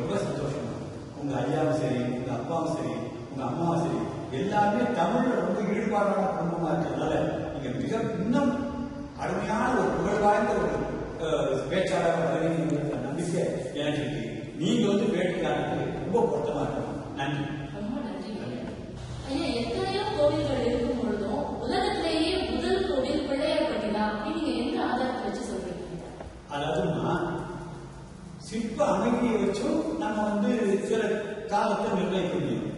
ரொம்ப சந்தோஷமா. உங்க ஐயாவும் சரி, உங்க அப்பாவும் சரி, உங்க அம்மாவும் சரி, எல்லாருமே தமிழ்ல ரொம்ப ஈடுபாடான குடும்பமா இருக்கிறதுனால நீங்க மிக இன்னும் அருமையான ஒரு புகழ் வாய்ந்த ஒரு பேச்சாளர் வருவீங்க நம்பிக்கை எனக்கு இருக்கு. நீங்க வந்து பேட்டிக்காரருக்கு ரொம்ப பொருத்தமா இருக்கும். நன்றி. ரொம்ப நன்றி ஐயா. எத்தனையோ கோவில்கள் இருக்கும் பொழுதும் உலகத்திலேயே முதல் கோவில் பிள்ளையார்பட்டி தான் அப்படின்னு நீங்க எந்த ஆதாரத்தை வச்சு சொல்றீங்க? அதாவதுமா சிற்ப அமைதியை வச்சும் நம்ம வந்து சில காலத்தை நிர்ணயிக்க முடியும்.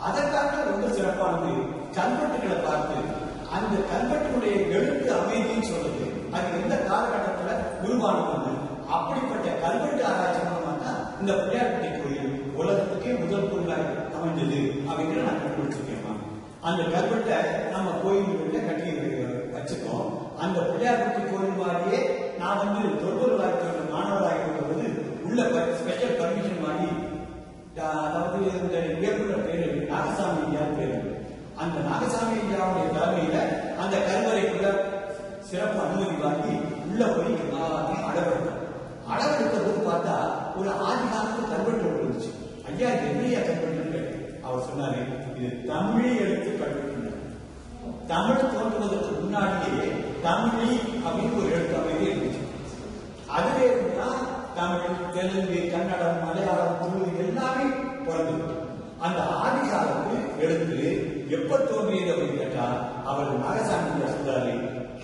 அதற்காக ரொம்ப சிறப்பானது கல்வெட்டுகளை பார்த்து அந்த கல்வெட்டுடைய எழுத்து அமைதின்னு சொல்றது அது எந்த காலகட்டத்தில் உருவானது, அப்படிப்பட்ட கல்வெட்டு ஆராய்ச்சி மூலமா தான் இந்த பிள்ளையார்பட்டி கோயில் உலகத்துக்கே முதல் கோயிலாக அமைஞ்சது அப்படிங்கிற நான் கண்டுபிடிச்சிருக்கேன். அந்த கல்வெட்டை நம்ம கோயில்களில கட்டி வச்சுக்கோம். அந்த பிள்ளையார்பட்டி கோயில் மாதிரியே நான் வந்து தொல்பொருளாய்வு மாணவராக போது உள்ள ஸ்பெஷல் பர்மிஷன் வாங்கி, அதாவது இந்த இயக்குனர் பேரு நாகசாமி ஐயா பேரு, அந்த நாகசாமி ஐயாவுடைய தலைமையில அந்த கருவறைக்குள்ள சிறப்பு அனுமதி வாங்கி உள்ள போய் அளவெடுத்த போது பார்த்தா ஒரு ஆதி காலத்து கல்வெட்டு இருந்துச்சு. ஐயா என்னையா கல்வெட்டு? அவர் சொன்னாரு, இது தமிழி எழுத்து கல்வெட்டு. தமிழ் தோன்றுவதற்கு முன்னாடியே தமிழி அப்படின்னு ஒரு எழுத்து அமைதி இருந்துச்சு. அதுவே தான் தமிழ், தெலுங்கு, கன்னடம், மலையாளம், துளு எல்லாமே பிறந்தது. அந்த ஆதி காலத்து எழுத்து எப்ப தோன்றியது அப்படின்னு கேட்டா அவர் நாகசாமி சொல்றாரு,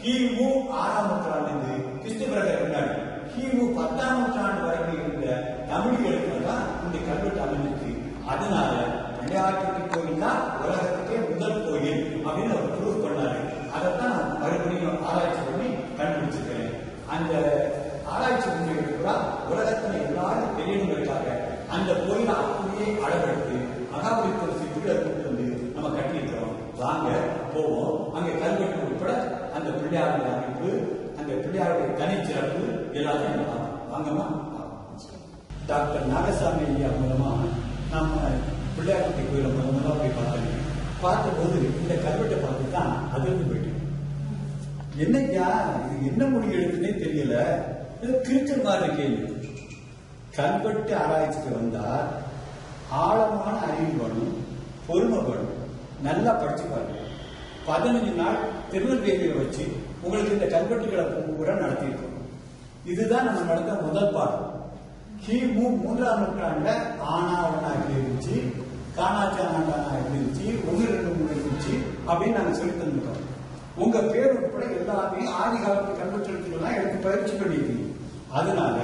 கிமு 6ஆம் நூற்றாண்டு கிறிஸ்து பிறகு முன்னாடி கிமு 10ஆம் நூற்றாண்டு வரைக்கும் இருந்த தமிழ் எழுத்துல தான் இந்த கல்வெட்டு அமைஞ்சிருக்கு. அதனால பிள்ளையார்பட்டி கோயில் தான் உலகத்துக்கே முதல் கோயில் அப்படின்னு அவர் ப்ரூவ் பண்ணாரு. அதைத்தான் நான் மறுபடியும் ஆராய்ச்சி பண்ணி கண்டுபிடிச்சிருக்கிறேன். அந்த ஆராய்ச்சி முறைகள் கூட உலகத்துல எல்லாரும் தெரியணுங்கிறதுக்காக அந்த கோயிலை அப்படியே அளவெடுத்து மகாபலிபுரம் சிற்பிகளை கொண்டு வந்து நம்ம கட்டியிருக்கிறோம். வாங்க போவோம். அங்க கல்வெட்டு உட்பட அந்த பிள்ளையாருடைய அமைப்பு, அந்த பிள்ளையாருடைய தனிச்சிறப்பு எல்லாத்தையும் வாங்கம்மா. டாக்டர் நாகசாமி ஐயா மூலமா நம்ம பிள்ளையார்பட்டி கோயிலை முதல்ல போய் பார்த்தேன். பார்த்தபோது இந்த கல்வெட்டை பார்த்து தான் அதிர்ந்து போயிட்டேன். என்னையா இது என்ன மொழி எழுத்துனே தெரியல, இது கிரிக்கெட் மாதிரி கேள்வி. கல்வெட்டு ஆராய்ச்சிக்கு வந்தா ஆழமான அறிவு வேணும், பொறுமை வேணும். நல்லா படிச்சு பாருங்க. 15 நாள் திருநெல்வேலியை வச்சு உங்களுக்கு இந்த கல்வெட்டுகளை பூரா நடத்தியிருக்கோம். இதுதான் நம்ம நடந்த முதல் பாடம். கிமு 3ஆம் நூற்றாண்டுல ஆனாவனா எப்படி இருந்துச்சு, காணாச்சானா எப்படி இருந்துச்சு, 1, 2, 3 இருந்துச்சு அப்படின்னு நாங்க சொல்லி தந்துட்டோம். உங்க பேர் உட்பட எல்லாமே ஆதி காலத்து கல்வெட்டுலாம் எடுத்து பயிற்சி பண்ணிருக்கீங்க. அதனால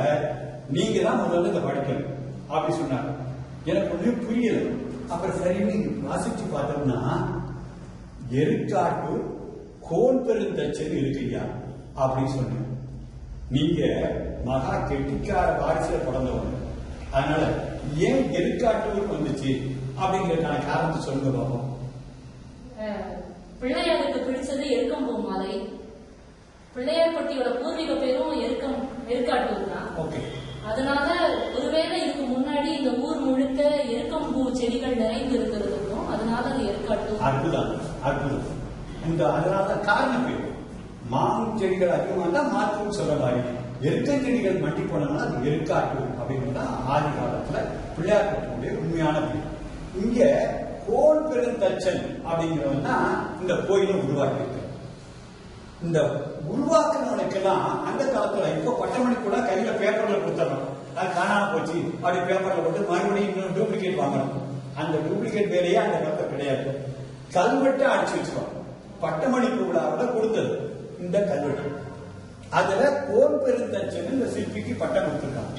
நீங்க தான் முதல்ல இதை படிக்கணும் அப்படி சொன்னாங்க. எனக்கு ஒன்றும் புரியல. அப்புறம் சரின்னு வாசிச்சு பார்த்தோம்னா எருக்காட்டு கோன் பெருந்தச்சன் இருக்குயா அப்படின்னு சொன்னேன். நீங்க மகா கெட்டிக்கார வாரிசுல பிறந்தவங்க, அதனால ஏன் எருக்காட்டூர் வந்துச்சு அப்படிங்கிறதுக்கான காரணத்தை சொல்லுங்க பாப்போம். பிள்ளையாருக்கு பிடிச்சது எருக்கம்பூ மாலை. பிள்ளையார்பட்டியோட பூர்வீக பேரும் எருக்காட்டூர் தான். அதனால ஒருவேளை இதுக்கு முன்னாடி இந்த ஊர் முழுக்க எருக்கம்பூ செடிகள் நிறைந்து இருக்கிறதுக்கும் அதனால அது எருக்காட்டூர். அற்புதம் அற்புதம். இந்த அதனால காரணம் பேர் மாவும் செடிகள் அதிகமாக தான் மாற்றும் சொல்லலாரி. எருக்கஞ்செடிகள் மண்டி போனதுனால அது எருக்காட்டூர் அப்படின்னு தான் ஆதி காலத்துல பிள்ளையார்பட்டியுடைய உண்மையான பேர். இங்க கோன் பெருந்தச்சன் அப்படிங்கிறவன் தான் இந்த கோயிலை உருவாக்கியிருக்கு. இந்த உருவாக்குனவனுக்கெல்லாம் அந்த காலத்துல இப்போ பட்டமணி கூட கையில பேப்பர்ல கொடுத்தணும், அது காணாம போச்சு அப்படி பேப்பர்ல போட்டு மறுபடியும் இன்னும் டூப்ளிகேட் வாங்கணும். அந்த டூப்ளிகேட் வேலையே அந்த காலத்துல கிடையாது. கல்வெட்டை அடிச்சு வச்சுக்கோம். பட்டமணி விழாவில் கொடுத்தது இந்த கல்வெட்டு. அதுல கோன் பெருந்தச்சன் இந்த சிற்பிக்கு பட்டம் கொடுத்துருக்காங்க.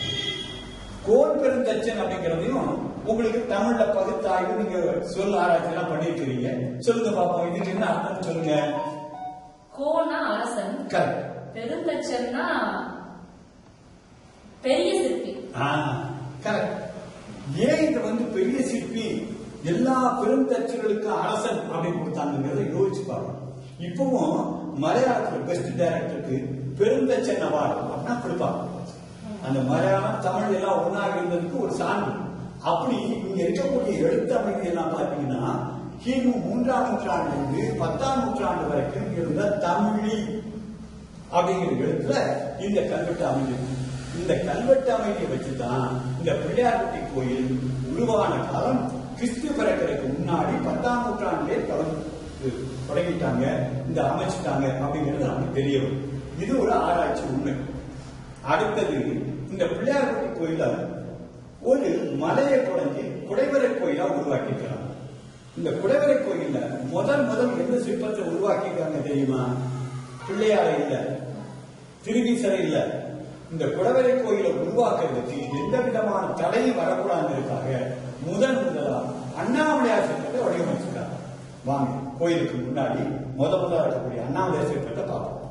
கோன் பெருந்தச்சன் அப்படிங்கிறதையும் உங்களுக்கு தமிழ்ல பகுத்தாய்வு நீங்க சொல் ஆராய்ச்சி எல்லாம் பண்ணிருக்கிறீங்க. சொல்லுங்க பாப்போம், இதுக்கு என்ன அர்த்தம் சொல்லுங்க. கோனா அரசன், பெருந்தச்சன்னா பெரிய சிற்பி. ஏன் இது வந்து பெரிய சிற்பி எல்லா பெருந்தச்சர்களுக்கு அரசன் அப்படின்னு கொடுத்தாங்கிறத யோசிச்சு பாருங்க. இப்பவும் மலையாளத்துல பெஸ்ட் டைரக்டருக்கு பெருந்தச்சன் அவார்டு அப்படின்னா கொடுப்பாங்க. அந்த மலையாளம் தமிழ் எல்லாம் ஒன்னாக இருந்ததுக்கு ஒரு சான்று. அப்படி இங்க இருக்கக்கூடிய எழுத்தமைப்பு எல்லாம் பாத்தீங்கன்னா கிமு 3ஆம் நூற்றாண்டிலிருந்து 10ஆம் நூற்றாண்டு வரைக்கும் இருந்த தமிழி அப்படிங்கிற எழுத்துல இந்த கல்வெட்டு அமைஞ்சிருக்கு. இந்த கல்வெட்டு அமைதியை வச்சுதான் இந்த பிள்ளையார்பட்டி கோயில் உருவான காலம் கிறிஸ்து பிறக்கிறதுக்கு முன்னாடி 10ஆம் நூற்றாண்டிலே தொடங்கிட்டாங்க, இந்த அமைச்சிட்டாங்க அப்படிங்கிறது நமக்கு தெரிய வரும். இது ஒரு ஆராய்ச்சி உண்மை. அடுத்தது, இந்த பிள்ளையார்பட்டி கோயில ஒரு மலையை குறைஞ்சி குடைவரை கோயிலா உருவாக்கிக்கிறாங்க. இந்த குடைவரை கோயில்ல முதல் எந்த சிற்பத்தை உருவாக்கிருக்காங்க தெரியுமா? பிள்ளையார இல்ல, திருவீசரை இல்ல. இந்த குடைவரை கோயிலை உருவாக்குறதுக்கு எந்த விதமான தடையும் வரக்கூடாதுக்காக முதலா அண்ணாமலையார் சிற்பத்தை வடிவமைச்சிருக்காங்க. வாங்க கோயிலுக்கு முன்னாடி முதலா இருக்கக்கூடிய அண்ணாமலையார் சிற்பத்தை பார்ப்போம்.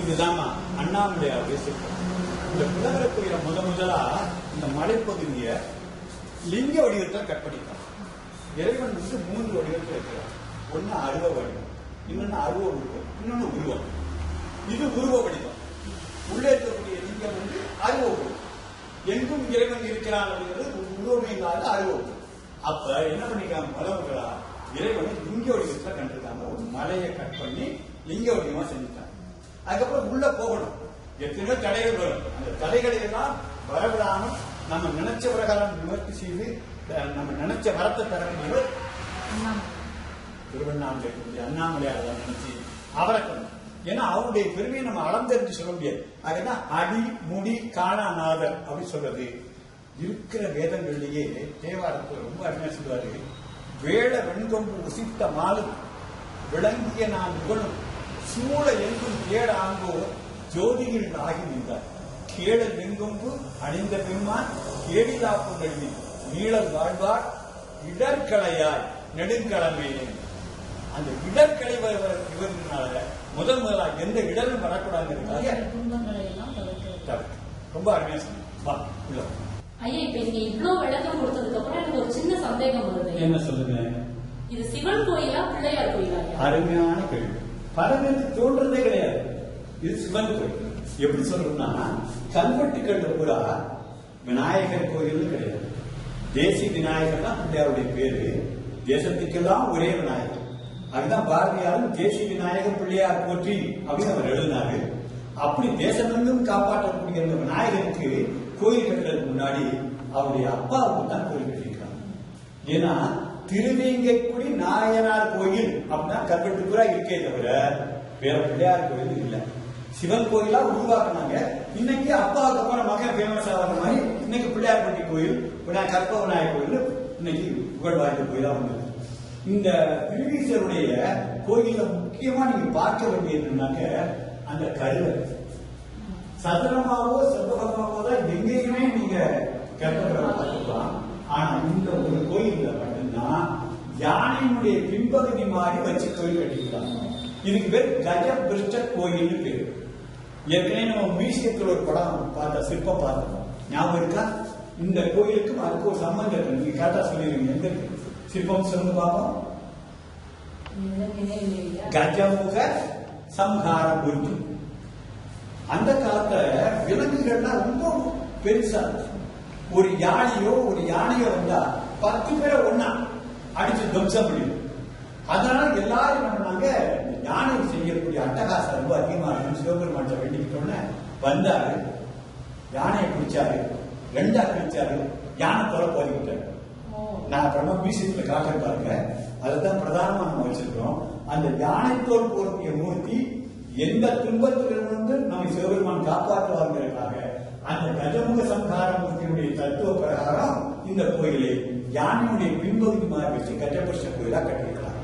இதுதான் அண்ணாமலையார் சிற்பம். இந்த குடைவரை கோயிலை முதலா இந்த மலைப்பகுதியை லிங்க வடிவத்தை கட் பண்ணிட்டாங்க. இறைவன் 3 வடிவத்தில் இருக்கிறார். ஒன்னு அருவ வடிவம், இன்னொன்னு அருவ உருவம், இன்னொன்னு உருவம். இது உருவ வடிவம். உள்ளே இருக்கக்கூடிய லிங்கம் அருவ உருவம். எங்கும் இறைவன் இருக்கிறான் அப்படிங்கிறது உருவம் இல்லாத அருவ உருவம். அப்ப என்ன பண்ணிருக்காங்க? முதலா இறைவனை லிங்க வடிவத்துல கண்டிருக்காங்க. ஒரு மலையை கட் பண்ணி லிங்க வடிவமா செஞ்சுட்டாங்க. அதுக்கப்புறம் உள்ள போகணும். எத்தனையோ தடைகள் வரும். அந்த தடைகளை எல்லாம் வரவிடாமல் நம்ம நினைச்ச பிரகாரம் நிவர்த்தி செய்து நம்ம நினைச்ச வரத்தை தர வேண்டியவர் திருவண்ணாமலை அண்ணாமலையார் நினைச்சு அவரை பண்ணணும். ஏன்னா அவருடைய பெருமையை நம்ம அளந்தறிஞ்சு சொல்ல முடியாது. அதுதான் அடி முடி காணாநாதர் அப்படின்னு சொல்றது. இருக்கிற வேதங்களிலேயே தேவாரத்தில் ரொம்ப அருமையா சொல்லுவாரு. வேள வெண்கொம்பு உசித்த மாலு விளங்கிய நான் புகழும் சூழ எங்கும் கேட ஆங்கோ ஜோதிகள் ஆகி நின்றார். கேள வெண்கொம்பு அணிந்த பெருமான் கேடிதாப்பு நடுவி நீளல் வாழ்வார் இடர்களையாய் நெடுங்கலமையே. அந்த இடர்களை இவர்களால முதலா எந்த இடரும் வரக்கூடாதுங்கிறதுக்காக ரொம்ப அருமையா சொன்ன. ஐயா, இப்ப நீங்க இவ்வளவு விளக்கம் கொடுத்ததுக்கு அப்புறம் எனக்கு ஒரு சின்ன சந்தேகம் வருது. என்ன சொல்லுங்க? இது சிவன் கோயிலா பிள்ளையார் கோயிலா? அருமையான கேள்வி. பல பேருக்கு தோன்றதே கிடையாது. இது சிவன் கோயில். எப்படி சொல்றோம்னா, கல்வெட்டுக்கள்ல பூரா விநாயகர் கோயில் கிடையாது. தேசி விநாயகர் தான் பிள்ளையாருடைய பேரு. தேசத்துக்கெல்லாம் ஒரே விநாயகர். அதுதான் பாரதியாரும் தேசி விநாயகர் பிள்ளையார் போற்றி அப்படின்னு அவர் எழுதினாரு. அப்படி தேசமெங்கும் காப்பாற்றக்கூடிய அந்த விநாயகருக்கு கோயில் கட்டுறதுக்கு முன்னாடி அவருடைய அப்பாவுக்கு தான் கோயில் கட்டிருக்காங்க. ஏன்னா திருவேங்கைக்குடி நாயனார் கோயில் அப்படின்னா கல்வெட்டுக்குறா இருக்கே தவிர வேற பிள்ளையார் கோயில் இல்லை. சிவன் கோயிலா உருவாக்குனாங்க. இன்னைக்கு அப்பாவுக்கு அப்புறம் மகன் ஃபேமஸ் ஆகிற மாதிரி இன்னைக்கு பிள்ளையார்பட்டி கோயில், கற்ப விநாயகர் கோயில் இன்னைக்கு புகழ் வாய்ந்த கோயிலா வந்தது. இந்த திருவீசருடைய கோயில முக்கியமா நீங்க பார்க்க வேண்டியதுனாக்க அந்த கருவை சதுரமாவோ செவ்வகமாவோ தான் எங்கேயுமே நீங்க கற்பகிரகம் பார்த்துக்கலாம். ஆனா இந்த ஒரு கோயில்ல மட்டும்தான் யானையினுடைய பின்பகுதி மாதிரி வச்சு கோயில் கட்டிக்கலாம். இதுக்கு பேர் கஜபிருஷ்ட கோயில்னு பேரு. ஏற்கனவே நம்ம மியூசியத்தில் ஒரு படம் பார்த்த சிற்பம் பார்த்தோம், ஞாபகம் இருக்கா? இந்த கோயிலுக்கும் அதுக்கு ஒரு சம்பந்தம் இருக்கு. நீங்க கேட்டா சொல்லிடுவீங்க. எந்த சிற்பம் சொல்லுங்க பார்ப்போம். கஜமுக சம்ஹார மூர்த்தி. அந்த காலத்துல விலங்குகள்லாம் ரொம்ப பெருசா ஒரு யானையோ வந்தா 10 பேரை ஒன்னா அடிச்சு துவம்சம் பண்ணிடும். அதனால எல்லாரும் என்ன பண்ணாங்க, யானை செய்யக்கூடிய அட்டகாசம் ரொம்ப அதிகமா இருக்கும். சிவபெருமான் வேண்டிக்கிட்டோன்னு வந்தாரு, யானையை பிடிச்சாரு, 2ஆ பிடிச்சாரு, யானை தொலை போதிக்கிட்டாரு. நான் அப்புறமா மியூசியத்துல காட்ட பாருங்க. அதுதான் பிரதானமா நம்ம வச்சிருக்கோம். அந்த யானை தோல் போர்த்திய மூர்த்தி எந்த துன்பத்திலிருந்து நம்ம சிவபெருமான் காப்பாற்றுவாருங்கிறதுக்காக அந்த கஜமுக சம்ஹார மூர்த்தியுடைய தத்துவ பிரகாரம் இந்த கோயிலை யானையுடைய பின்பகுதி மாதிரி வச்சு கஜபுருஷ கோயிலா கட்டியிருக்கிறாங்க.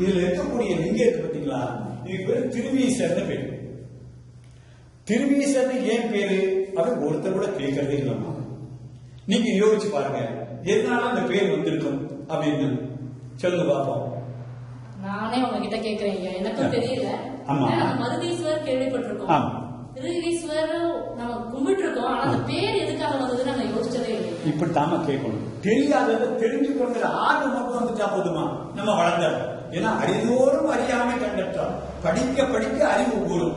இதுல இருக்கக்கூடிய லிங்கத்தை பார்த்தீங்களா, இதுக்கு பேரு திருவீசர்னு பேரு. திருவீசர்னு ஏன் பேரு அது ஒருத்தர் கூட கேட்கறதே இல்லமா. நீங்க யோசிச்சு பாருங்க, எதனால அந்த பேர் வந்திருக்கும் அப்படின்னு சொல்லுங்க பாப்போம். நானே உங்ககிட்ட கேக்குறேன், எனக்கும் தெரியல. மருதீஸ்வர் கேள்விப்பட்டிருக்கோம், திருவீஸ்வர் நம்ம கும்பிட்டு இருக்கோம். ஆனா அந்த பேர் எதுக்காக வந்ததுன்னு நாங்க யோசிச்சதே இல்லை. இப்படி தாம கேட்கணும். தெரியாததை தெரிஞ்சுக்கணுங்கிற ஆர்வம் மட்டும் வந்துட்டா போதுமா நம்ம வளர்ந்தோம். ஏன்னா அறிதோறும் அறியாமை கண்டற்றால் படிக்க படிக்க அறிவு கூறும்.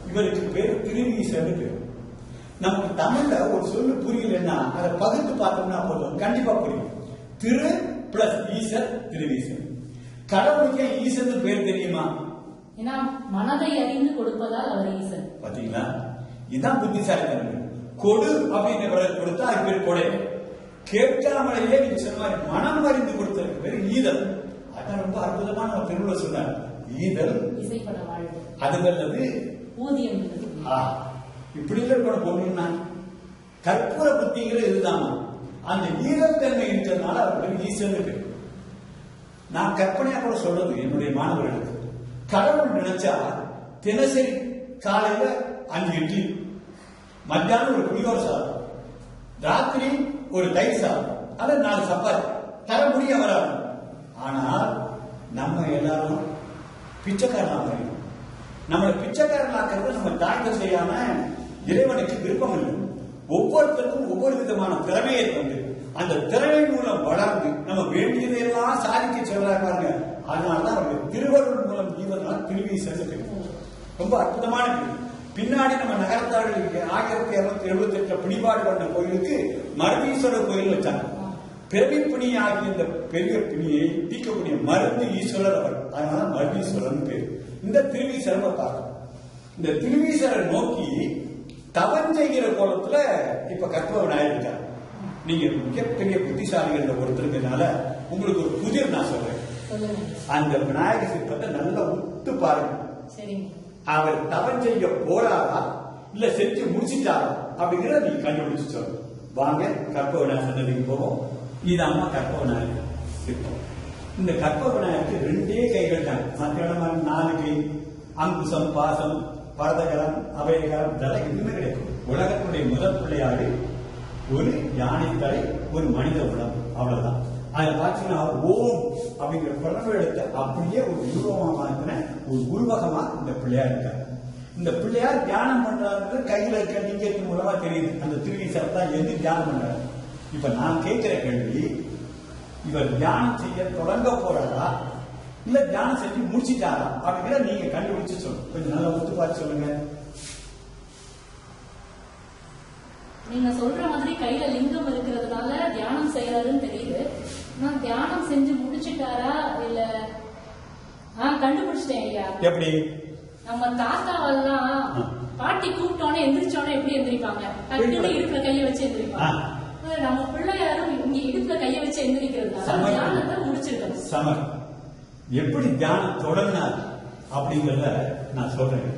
இவருக்கு பேர் திருவீசர்னு பேர். நமக்கு தமிழ்ல ஒரு சொல்லு புரியலன்னா அதை பகிர்ந்து பார்த்தோம்னா போதும், கண்டிப்பா புரியும். திரு பிளஸ் ஈசர், திருவீசர். கடவுளுக்கு ஈசன் பேர் தெரியுமா? ஏன்னா மனதை அறிந்து கொடுப்பதால் அவர் ஈசன். பாத்தீங்களா, இதுதான் புத்திசாலித்தனம். கொடு அப்படின்னு கொடுத்தா அது பேர் கொடை. கேட்காமலேயே நீங்க சொன்ன மாதிரி மனம் அறிந்து கொடுத்ததுக்கு பேர் ஈதல். அதான் ரொம்ப அற்புதமான ஒரு திருவள்ளுவர் சொன்னார். ஈதல் அது நல்லது ஊதியம். இப்படி இருக்கணும் போகணும்னா கற்பூர புத்திங்கிறது இதுதான். அந்த ஈதல் தன்மை இருக்கிறதுனால அவர்கள் ஈசனுக்கு நான் கற்பனையா கூட சொல்றது என்னுடைய மாணவர்களுக்கு, கடவுள் நினைச்சா தினசரி காலையில 5 இட்லி, மத்தியானம் ஒரு புளியோர சாதம், ராத்திரி ஒரு தயிர் சாதம், அல்லது 4 சப்பாத்தி தர முடிய வராது. ஆனால் நம்ம எல்லாரும் பிச்சைக்காரனாக நம்மளை பிச்சைக்காரனாக்கிறது நம்ம தாய்கள் செய்யாம இறைவனுக்கு விருப்பம் இல்லை. ஒவ்வொருத்தருக்கும் ஒவ்வொரு விதமான திறமையை கொண்டு அந்த திறமை மூலம் வளர்ந்து நம்ம வேண்டியதையெல்லாம் சாதிக்க சொல்றாங்க. அதனாலதான் அவர்கள் திருவருள் மூலம் ஜீவனால் திருவீசன் ரொம்ப அற்புதமான. பின்னாடி நம்ம நகரத்தார்களுக்கு 1278 பிடிபாடு பண்ண கோயிலுக்கு மருதீஸ்வரர் கோயில் வச்சாங்க. பிறவி பிணி ஆகிய இந்த பெரிய பிணியை தீர்க்கக்கூடிய மருந்து ஈஸ்வரர் அவர். அதனால மருதீஸ்வரர் பேர். இந்த திருவீசரை பார்க்கணும். இந்த திருவீசரை நோக்கி தவம் செய்கிற கோலத்துல இப்ப கற்பக விநாயகர் இருக்காங்க. நீங்க மிகப்பெரிய புத்திசாலிகள் ஒருத்தருக்கனால உங்களுக்கு ஒரு புதிர் நான் சொல்றேன். அந்த விநாயகர் சிற்பத்தை நல்லா உத்து பாருங்க. அவர் தவம் செய்ய போறாரா இல்ல செஞ்சு முடிச்சுட்டாரா அப்படிங்கிறத நீங்க கண்டுபிடிச்சு சொல்லுங்க. வாங்க கற்பக விநாயகர் சன்னதிக்கு போவோம். இது அம்மா கற்பக விநாயகர் சிற்பம். இந்த கற்பக விநாயகருக்கு 2 கைகள் தான். மற்ற இடமா 4 கை, அங்குசம், பாசம், பரதகரம், அபயகரம் இதெல்லாம் எதுவுமே கிடைக்கும். உலகத்துடைய முதல் பிள்ளையாடு ஒரு யானை தலை, ஒரு மனித உடல், அவ்வளவுதான். அதை பார்த்தீங்கன்னா ஓம் அப்படிங்கிற பிறகு எடுத்த அப்படியே ஒரு உருவகமான ஒரு உருவகமா இந்த பிள்ளையார் இருக்காரு. இந்த பிள்ளையார் தியானம் பண்றாரு கையில இருக்க லிங்கத்தின் மூலமா தெரியுது. அந்த திருவீசர் தான் எது தியானம் பண்றாரு. இப்ப நான் கேட்கிற கேள்வி, இவர் தியானம் செய்ய தொடங்க போறாரா இல்ல தியானம் செஞ்சு முடிச்சுட்டாரா அப்படிங்கிற நீங்க கண்டுபிடிச்சு சொல்லுங்க. கொஞ்சம் நல்லா ஒத்து பார்த்து சொல்லுங்க. நீங்க சொல்ற மாதிரி கையில லிங்கம் இருக்கிறதுனால தியானம் செய்யறாருன்னு தெரியுது. நான் தியானம் செஞ்சு முடிச்சுட்டாரா இல்ல கண்டுபிடிச்சிட்டேன் ஐயா. எப்படி? நம்ம தாத்தாவெல்லாம் பாட்டி கூப்பிட்டோன்னே எந்திரிச்சோன்னே எப்படி எந்திரிப்பாங்க? டக்குன்னு இடுப்புல கைய வச்சு எந்திரிப்பாங்க. நம்ம பிள்ளையாரும் இங்க இடுப்புல கைய வச்சு எந்திரிக்கிறதுனால தியானத்தை முடிச்சிருக்கோம். சமர் எப்படி தியானம் தொடங்கினார் அப்படிங்கறத நான் சொல்றேன்.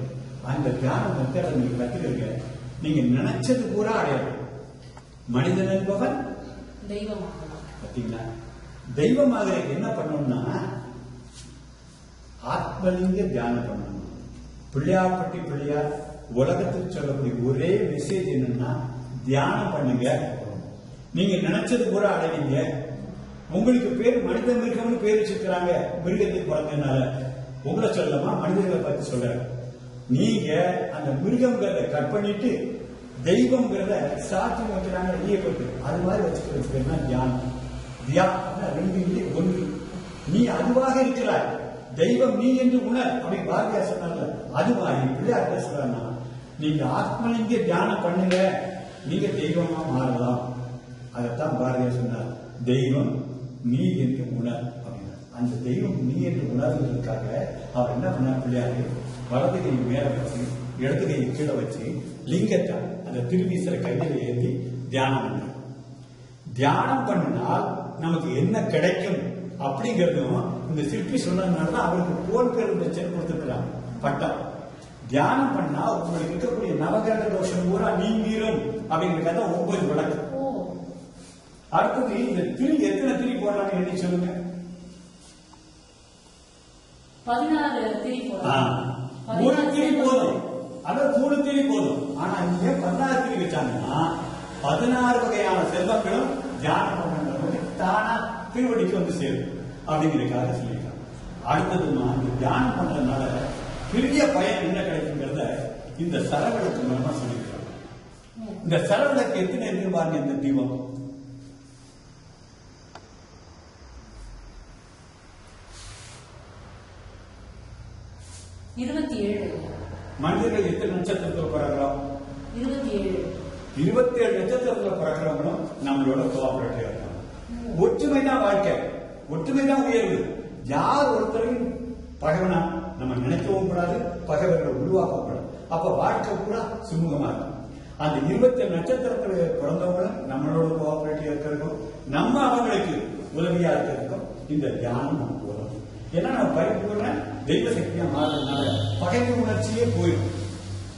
அந்த தியானம் மெத்தட நீங்க கத்துக்கிறீங்க. நீங்க நினைச்சது பூரா அடையாது. மனிதன் என்பவன் தெய்வமாக பார்த்தீங்களா? தெய்வமாக என்ன பண்ணணும்னா ஆத்மலிங்க தியானம் பண்ணணும். பிள்ளையார்பட்டி பிள்ளையார் உலகத்தில் சொல்லக்கூடிய ஒரே மெசேஜ் என்னன்னா தியானம் பண்ணுங்க. நீங்க நினைச்சது பூரா அடைவீங்க. உங்களுக்கு பேர் மனித மிருகம்னு பேர் வச்சிருக்கிறாங்க. மிருகத்துக்கு பிறந்ததுனால உங்களை சொல்லமா மனிதர்களை பத்தி சொல்ற. நீங்க அந்த மிருகங்கிறத கட் பண்ணிட்டு தெய்வம்ங்கிறத சாட்சி வைக்கிறாங்க ஈயப்பட்டு அது மாதிரி வச்சுக்கிறதுக்கு தியானம். தியானம் 2 இல்லை 1. நீ அதுவாக இருக்கிறாய், தெய்வம் நீ என்று உணர் அப்படி பாரதியார் சொன்னாங்க. அது மாதிரி பிள்ளையார் பேசுறாங்கன்னா நீங்க ஆத்மலிங்க தியானம் பண்ணுங்க, நீங்க தெய்வமா மாறலாம். அதைத்தான் பாரதியார் சொன்னார். தெய்வம் நீ என்று உணர் அப்படின்னா அந்த தெய்வம் நீ என்று உணர்வதற்காக அவர் என்ன பண்ணார்? பிள்ளையாரு வலது கை மேல வச்சு இடது கையை கீழே வச்சு லிங்கத்தை அந்த திருவீசரை கையில ஏற்றி தியானம் பண்ணார். தியானம் பண்ணினால் நமக்கு என்ன கிடைக்கும் அப்படிங்கறதும் இந்த சிற்பி சொன்னதுனாலதான் அவருக்கு போல் பேர் கொடுத்திருக்கிறாங்க பட்டம். தியானம் பண்ணா உங்களுக்கு இருக்கக்கூடிய நவகிரக தோஷம் பூரா நீங்கிரும் அப்படிங்கிறத 9 விளக்கு. அடுத்தது இந்த திரி எத்தனை திரி போடுறாங்க எண்ணி சொல்லுங்க. 16 திரி போடுறாங்க. 3 திரி போதும், அதாவது 3 திரி போதும். ஆனா இங்க 16 திரி வச்சாங்கன்னா 16 வகையான செல்வங்களும் தியானம் பண்றது தானா திருவடிக்கு வந்து சேரும் அப்படிங்கிறதுக்காக சொல்லியிருக்காங்க. அடுத்ததுமா இந்த தியானம் பண்றதுனால பெரிய பயன் என்ன கிடைக்குங்கிறத இந்த சரவிளக்கு மூலமா சொல்லியிருக்காங்க. இந்த சரவிளக்கு எத்தனை எதிர்பார்க்க இந்த தீபம் 27. மனிதர்கள் எத்தனை நட்சத்திரத்தில் பிறகுறோம்? 27 நட்சத்திரத்தில் பிறகுறவங்களும் நம்மளோட கோஆபரேட்டிவ் இருக்காங்க. ஒற்றுமை தான் வாழ்க்கை, ஒற்றுமை தான் உயர்வு. யார் ஒருத்தரையும் பகைவனா நம்ம நினைக்கவும் கூடாது, பகைவர்களை உருவாக்க கூடாது. அப்ப வாழ்க்கை கூட சுமூகமா இருக்கும். அந்த 27 நட்சத்திரத்துல பிறந்தவங்களும் நம்மளோட கோஆபரேட்டிவா இருக்கிறதுக்கும் நம்ம அவங்களுக்கு உதவியா இருக்கிறதுக்கும் இந்த தியானம் நமக்கு உதவும். ஏன்னா நம்ம பரிபூர்ண தெய்வ சக்தியா மாறதுனால பகைமை உணர்ச்சியே போயிடும்.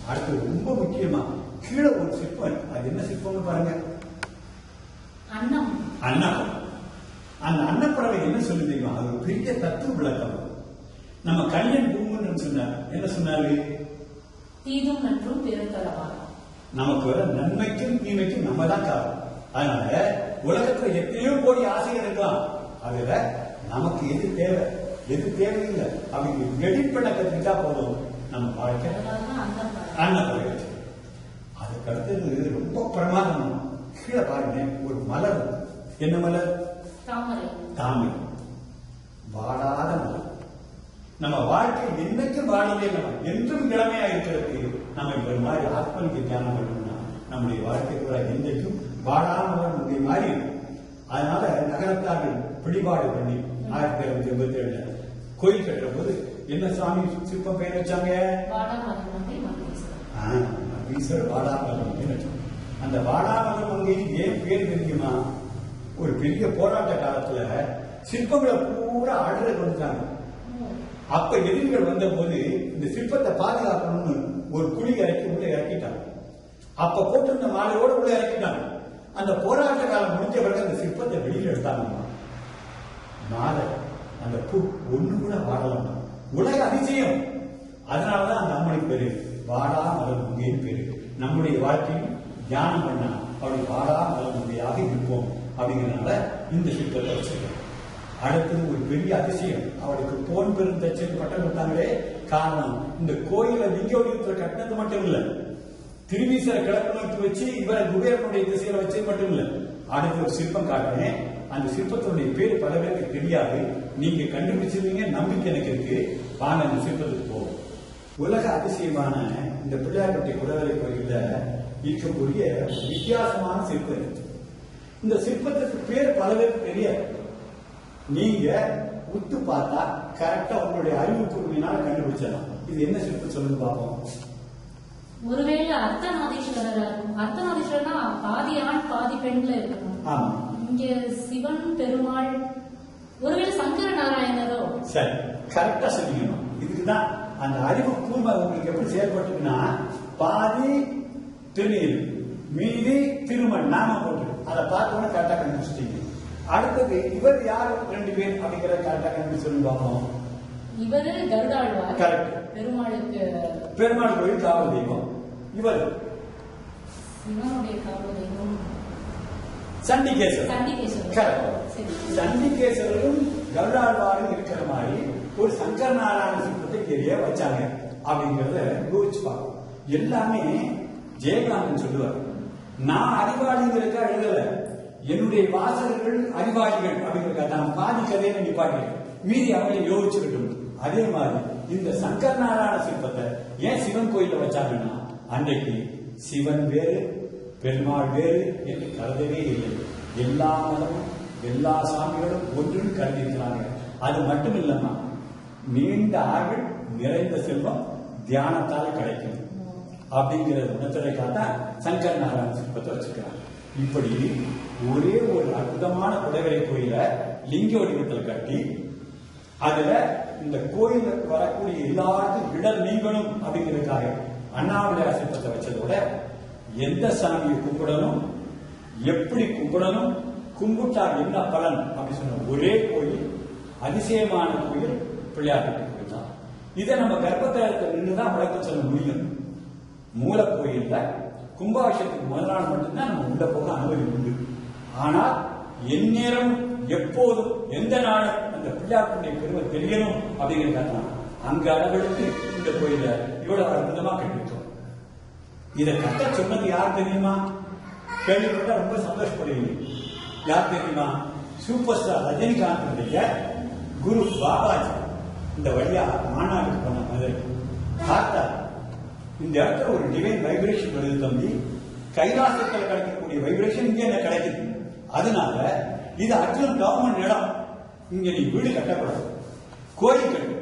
அடுத்து ரொம்ப முக்கியமா கீழே ஒரு சிற்பம், அது என்ன சிற்பம்னு பாருங்க, அன்னம். அந்த அன்னப்பறவை என்ன சொல்லி தெரியுமா? அது ஒரு பெரிய தத்துவ விளக்கம். நம்ம கல்யாண் பூமுன்னு சொன்னார், என்ன சொன்னாரு? தீதும் நன்றும் பெருந்தளவாக. நமக்கு வர நன்மைக்கும் தீமைக்கும் நம்ம தான் காரணம். அதனால உலகத்துல எத்தனையோ கோடி ஆசைகள் இருக்கலாம், அதுல நமக்கு எது தேவை எது தேவையில்லை அப்படிங்கிறது எடிட் பண்ண கத்துக்கிட்டா போதும் நம்ம வாழ்க்கை அன்னப்பறவை வச்சு. அதுக்கு அடுத்தது ரொம்ப பிரமாதம். கீழே பாருங்க ஒரு மலர், என்ன மலர்? தாமரை. வாடாத மலர். நம்ம வாழ்க்கை என்னைக்கும் வாழவே இல்லை, என்றும் இளமையா இருக்கிறதுக்கு நம்ம இப்ப மாதிரி ஆத்மனிக்கு தியானம் பண்ணணும்னா நம்முடைய வாழ்க்கை கூட என்றைக்கும் வாடாமல் முந்தைய மாதிரி இருக்கும். அதனால நகரத்தார்கள் பிடிபாடு பண்ணி 1987 கோயில் கட்டுற போது என்ன சுவாமி சிற்பம் பெயர் வச்சாங்க? ஈஸ்வரர் வாடாமலம். அந்த வாடாமலம் மங்கை ஏன் பேர் தெரியுமா? ஒரு பெரிய போராட்ட காலத்துல சிற்பங்களை பூரா ஆர்டர் கொடுத்தாங்க. அப்ப எதிரிகள் வந்த போது இந்த சிற்பத்தை பாதுகாக்கணும்னு ஒரு குழி இறக்கி உள்ள இறக்கிட்டாங்க. அப்ப போட்டிருந்த மாலையோட உள்ள இறக்கிட்டாங்க. அந்த போராட்ட காலம் முடிஞ்ச பிறகு அந்த சிற்பத்தை வெளியில எடுத்தாங்க. மாலை அந்த பூ ஒண்ணு கூட வாழலாம், உலக அதிசயம். அதனாலதான் அந்த அம்மனுக்கு பேரு வாடா மலர் முங்கைன்னு பேரு. நம்முடைய வாழ்க்கையில் தியானம் பண்ணா அப்படி வாடா மலர் முங்கையாக இருப்போம் அப்படிங்கிறதுனால இந்த சிற்பத்தை வச்சிருக்கோம். அடுத்தது ஒரு பெரிய அதிசயம், அவளுக்கு போன் பெருந்தச்சல் பட்டம் கொடுத்தாங்களே, காரணம் இந்த கோயில லிங்க வடிவத்துல கட்டினது மட்டும் இல்ல, திருவீசரை கிழக்கு நோக்கி வச்சு இவரை குபேரனுடைய திசையில வச்சு மட்டும் இல்ல. அடுத்து ஒரு சிற்பம் காட்டுறேன். அந்த சிற்பத்தினுடைய பேர் பல பேருக்கு தெரியாது, நீங்க கண்டுபிடிச்சிருவீங்க, நம்பிக்கை எனக்கு இருக்கு. வாங்க அந்த சிற்பத்துக்கு போவோம். உலக அதிசயமான இந்த பிள்ளையார்பட்டி குடவரை கோயில்ல இருக்கக்கூடிய வித்தியாசமான சிற்பம். இந்த சிற்பத்துக்கு பேர் பல பேருக்கு தெரியாது. நீங்க உத்து பார்த்தா கரெக்டா உங்களுடைய அறிவு கூர்மையினால கண்டுபிடிச்சிடலாம். இது என்ன சிற்பம் சொல்லுங்க பார்ப்போம். ஒருவேளை அர்த்தநாதீஸ்வரர். அர்த்தநாதீஸ்வரர்னா பாதி ஆண் பாதி பெண்ல இருக்கணும். ஆமா. இங்க சிவன் பெருமாள், ஒருவேளை சங்கர நாராயணரோ. சரி, கரெக்டா சொல்லிக்கணும். இதுக்குதான் அந்த அறிவு கூர்மை உங்களுக்கு எப்படி செயல்பட்டுன்னா, பாதி திருநீர் மீதி திருமண் நாம போட்டு அதை பார்த்தோன்னா கரெக்டா கண்டுபிடிச்சிட்டீங்க. அடுத்தது இவர் யார் 2 பேர் அப்படிங்கிற கரெக்டா கண்டுபிடிச்சு சொல்லி பார்ப்போம். இவரு கருடாழ்வார். கரெக்ட். பெருமாளுக்கு பெருமாள் கோயில் காவல் தெய்வம். இவர் சிவனுடைய காவல் தெய்வம் சண்டிகேஸ்வரர். சண்டிகேஸ்வரரும் கருடாழ்வாரும் இருக்கிற மாதிரி ஒரு சங்கர நாராயண சிற்பத்தை தெரிய வச்சாங்க அப்படிங்கறத யோசிச்சு பார்க்கணும். எல்லாமே ஜெயகாந்தன் சொல்லுவார், நான் அறிவாளிகளுக்கா எழுதல, என்னுடைய வாசகர்கள் அறிவாளிகள் அப்படிங்கிறதுக்காக நான் பாதி கதையை நிப்பாட்டினேன், மீதி அவங்களை யோசிச்சுக்கிட்டு. அதே மாதிரி இந்த சங்கர நாராயண சிற்பத்தை ஏன் சிவன் கோயில வச்சாங்கன்னா, அன்றைக்கு சிவன் வேறு பெருமாள் வேறு என்று கருதவே இல்லை. எல்லா மதமும் எல்லா சாமிகளும் ஒன்றும் கருதியிருக்கிறாங்க. அது மட்டும் இல்லாம நீண்ட ஆயுள் நிறைந்த செல்வம் தியானத்தால கிடைக்கும் அப்படிங்கிறது உணர்த்தலைக்காக சங்கர நாராயண சிற்பத்தை வச்சிருக்கிறாங்க. இப்படி ஒரே ஒரு அற்புதமான குடைவரை கோயில லிங்க வடிவத்தில் கட்டி அதுல இந்த கோயிலுக்கு வரக்கூடிய எல்லாருக்கும் இடர் நீங்கணும் அப்படிங்கிறதுக்காக அண்ணாமலையார் சிற்பத்தை வச்சதோட எந்த சாமியை கும்பிடணும், எப்படி கும்பிடணும், கும்பிட்டா என்ன பலன் அப்படி சொன்ன ஒரே கோயில், அதிசயமான கோயில் பிள்ளையார்பட்டி கோயில் தான். இதை நம்ம கர்ப்பகிரகத்தில் நின்றுதான் விளக்கம் சொல்ல முடியும். மூல கோயில்ல கும்பாபிஷேகத்துக்கு முதல் நாள் மட்டும்தான் நம்ம உள்ள போக அனுமதி உண்டு. ஆனால் எந்நேரம் எப்போதும் எந்த நாளும் அந்த பிள்ளையார்பட்டிய பெருமை தெரியணும் அப்படிங்கிறத அங்க அளவெடுத்து இந்த கோயில இவ்வளவு அற்புதமா கட்டிட்டோம். இதை கட்ட சொன்னது யார் தெரியுமா? கேள்விப்பட்ட ரொம்ப சந்தோஷப்படுவீங்க. யார் தெரியுமா? சூப்பர் ஸ்டார் ரஜினிகாந்துடைய குரு பாபாஜி இந்த வழியா மாநாடுக்கு பண்ண மதுரை பார்த்தா இந்த இடத்துல ஒரு டிவைன் வைப்ரேஷன் வருது தம்பி, கைலாசத்தில் கிடைக்கக்கூடிய வைப்ரேஷன் இங்க என்ன கிடைக்குது, அதனால இது அர்ஜுன் கவர்மெண்ட் இடம், இங்க நீ வீடு கட்டக்கூடாது, கோயில் கட்டு,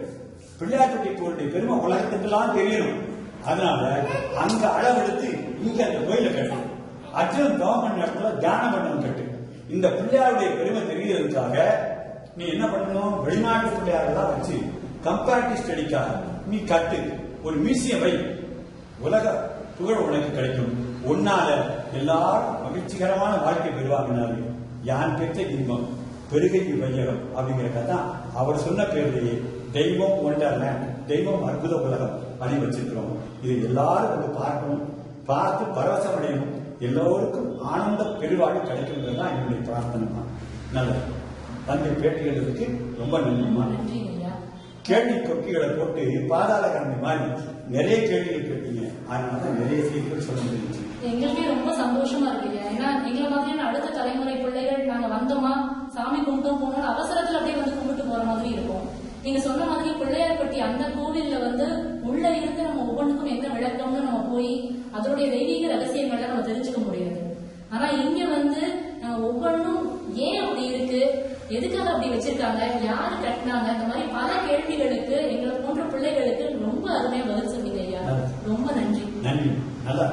பிள்ளையார்பட்டி கோயிலுடைய பெருமை உலகத்துக்கெல்லாம் தெரியணும். அதனால அங்க அளவெடுத்து இங்க அந்த கோயிலை கட்டு, அர்ஜுனன் தவம் பண்ண இடத்துல தியான மண்டபம் கட்டு. இந்த பிள்ளையாருடைய பெருமை தெரியறதுக்காக நீ என்ன பண்ணணும், வெளிநாட்டு பிள்ளையாரெல்லாம் வச்சு கம்பேரிட்டிவ் ஸ்டடிக்காக நீ கட்டு, ஒரு மியூசியம் வை, உலக புகழ் உனக்கு கிடைக்கும். ஒன்னால எல்லாரும் மகிழ்ச்சிகரமான வாழ்க்கை பெறுவாங்கனாலே யான் பெற்ற இன்பம் பெருகை வையகம் அப்படிங்கிற கதை அவர் சொன்ன பேர்லயே தெய்வம் ஒண்டர்லேண்ட், தெய்வம் அற்புத உலகம் அப்படின்னு வச்சிருக்கிறோம். இது எல்லாரும் வந்து பார்க்கணும், பார்த்து பரவசம் அடையணும், எல்லோருக்கும் ஆனந்த பெருவாழ்வு கிடைக்கிறது தான் என்னுடைய பிரார்த்தனை. நல்லது. தந்தை பேட்டிகளுக்கு ரொம்ப நன்றிமா. கேள்வி கொக்கிகளை போட்டு பாதாள கண்ணி மாதிரி நிறைய கேள்விகள் கேட்டீங்க, அதனால நிறைய செய்திகள் சொல்ல முடிஞ்சு. எங்களுக்கே ரொம்ப சந்தோஷமா இருக்கு. ஏன்னா எங்களை மாதிரியான அடுத்த தலைமுறை பிள்ளைகள் நாங்க வந்தோமா சாமி கும்பிட்டோம் போனோம் அவசரத்துல அப்படியே வந்து கும்பிட்டு போற மாதிரி இருக்கும். நீங்க சொன்ன மாதிரி பிள்ளையார்பட்டி அந்த கோவில்ல வந்து உள்ள இருந்து நம்ம ஒவ்வொன்றுக்கும் என்ன விளக்கம்னு நம்ம போய் அதோடைய தெய்வீக ரகசியங்களை நம்ம தெரிஞ்சுக்க முடியாது. ஆனா இங்க வந்து ஒவ்வொன்றும் ஏன் அப்படி இருக்கு, எதுக்காக அப்படி வச்சிருக்காங்க, யாரு கட்டினாங்க, இந்த மாதிரி பல கேள்விகளுக்கு எங்களை போன்ற பிள்ளைகளுக்கு ரொம்ப அருமையா பதில் சொன்னீங்க ஐயா. ரொம்ப நன்றி. நன்றி. நல்லா